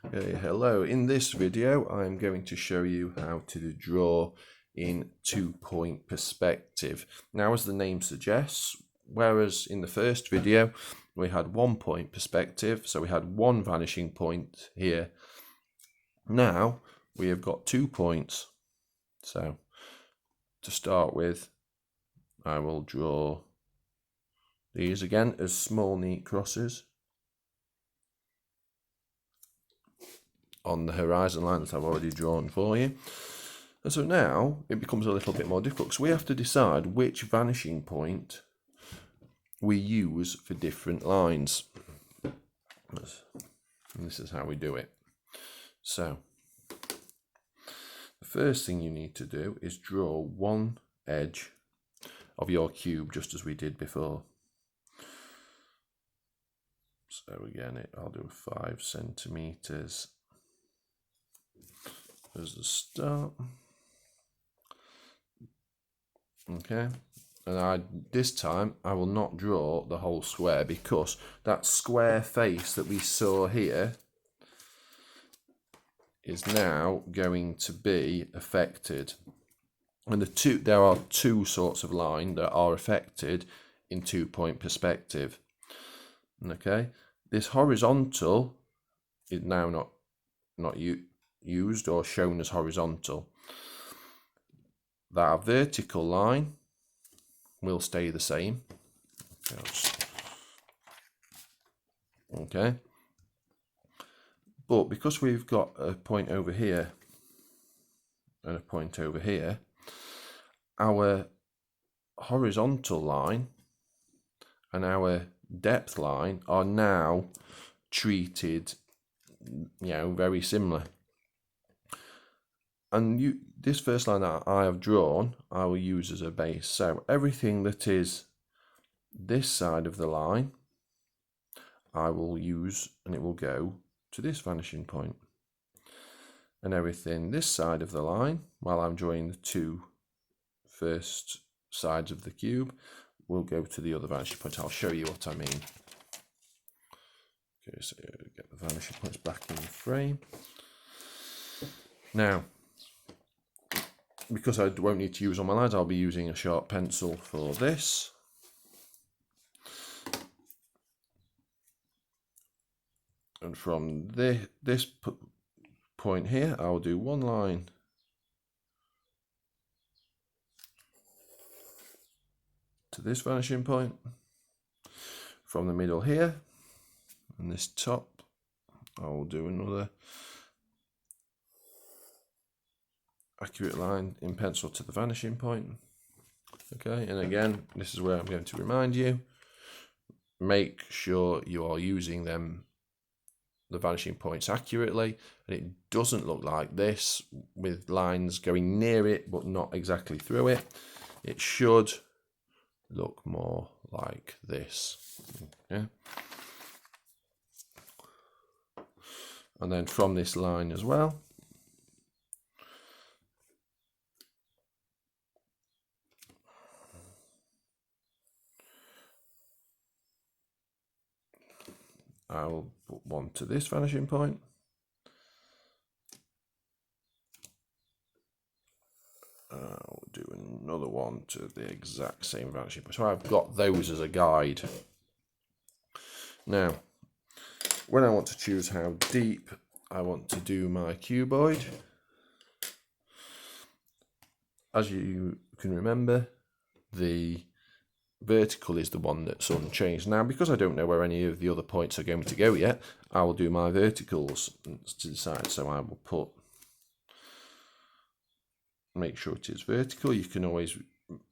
Okay, hello. In this video, I'm going to show you how to draw in 2-point perspective. Now, as the name suggests, whereas in the first video we had 1-point perspective, so we had one vanishing point here. Now we have got 2 points. So to start with, I will draw these again as small neat crosses on the horizon line that I've already drawn for you. And so now it becomes a little bit more difficult because we have to decide which vanishing point we use for different lines. And this is how we do it. So the first thing you need to do is draw one edge of your cube just as we did before. So again, I'll do 5 centimeters as the start. Okay, and this time I will not draw the whole square because that square face that we saw here is now going to be affected. And there are two sorts of line that are affected in 2-point perspective. Okay, this horizontal is now not used or shown as horizontal. That vertical line will stay the same. Okay, but because we've got a point over here and a point over here, our horizontal line and our depth line are now treated, very similar. And this first line that I have drawn, I will use as a base. So everything that is this side of the line, I will use, and it will go to this vanishing point. And everything this side of the line, while I'm drawing the two first sides of the cube, will go to the other vanishing point. I'll show you what I mean. Okay, so get the vanishing points back in the frame. Now, because I won't need to use all my lines, I'll be using a sharp pencil for this. And from this point here, I'll do one line to this vanishing point. From the middle here, and this top, I will do another accurate line in pencil to the vanishing point. Okay, and again, this is where I'm going to remind you, make sure you are using the vanishing points accurately, and it doesn't look like this with lines going near it but not exactly through it. It should look more like this. Okay, and then from this line as well, I will put one to this vanishing point. I'll do another one to the exact same vanishing point. So I've got those as a guide. Now, when I want to choose how deep I want to do my cuboid, as you can remember, the vertical is the one that's unchanged. Now, because I don't know where any of the other points are going to go yet, I will do my verticals to decide. So I will make sure it is vertical. You can always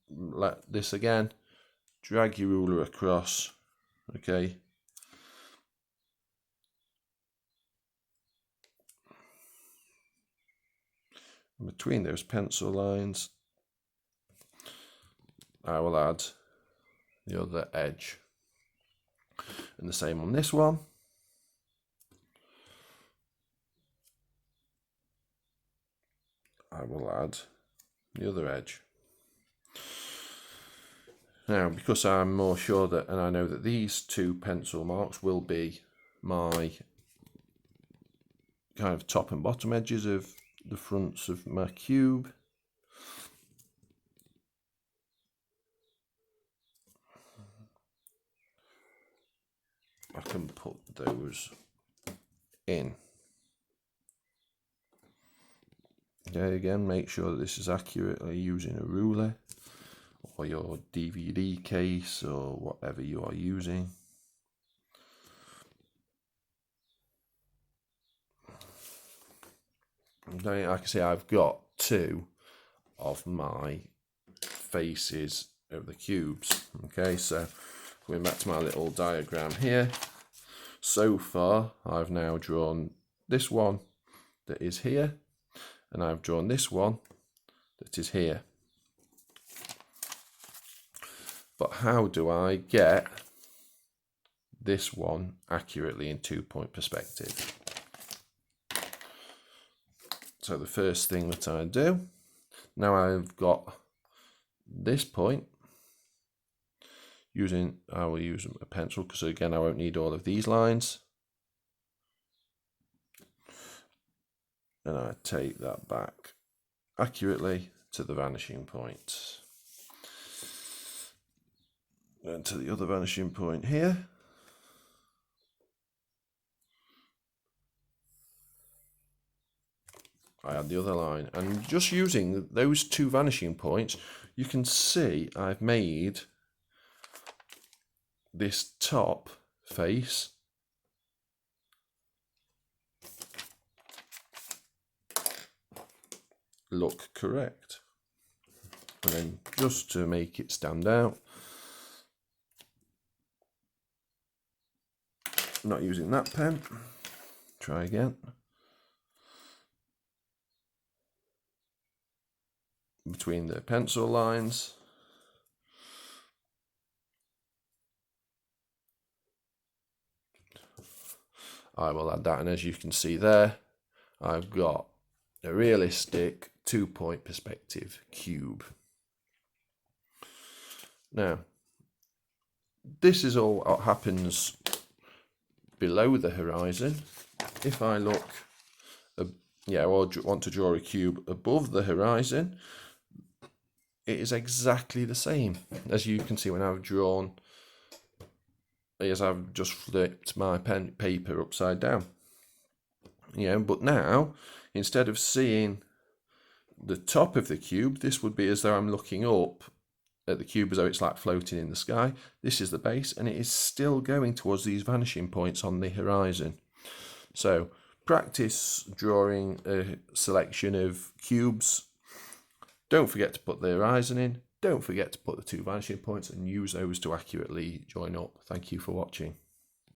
let this again, drag your ruler across, okay, and between those pencil lines I will add the other edge, and the same on this one. I will add the other edge. Now, because I'm more sure that, and I know that these two pencil marks will be my kind of top and bottom edges of the fronts of my cube. I can put those in. Okay, again, make sure that this is accurately using a ruler or your DVD case or whatever you are using. Okay, like I say, I've got two of my faces of the cubes. Okay, so going back to my little diagram here. So far, I've now drawn this one that is here, and I've drawn this one that is here. But how do I get this one accurately in 2-point perspective? So the first thing that I do, now I've got this point, I will use a pencil because again I won't need all of these lines. And I take that back accurately to the vanishing point. And to the other vanishing point here. I add the other line, and just using those two vanishing points, you can see I've made this top face look correct. And then just to make it stand out, not using that pen, try again. Between the pencil lines, I will add that, and as you can see there, I've got a realistic 2-point perspective cube. Now, this is all what happens below the horizon. If I look, or want to draw a cube above the horizon, it is exactly the same. As you can see when I've drawn, as I've just flipped my paper upside down. But now, instead of seeing the top of the cube, this would be as though I'm looking up at the cube as though it's like floating in the sky. This is the base, and it is still going towards these vanishing points on the horizon. So practice drawing a selection of cubes. Don't forget to put the horizon in. Don't forget to put the two vanishing points and use those to accurately join up. Thank you for watching.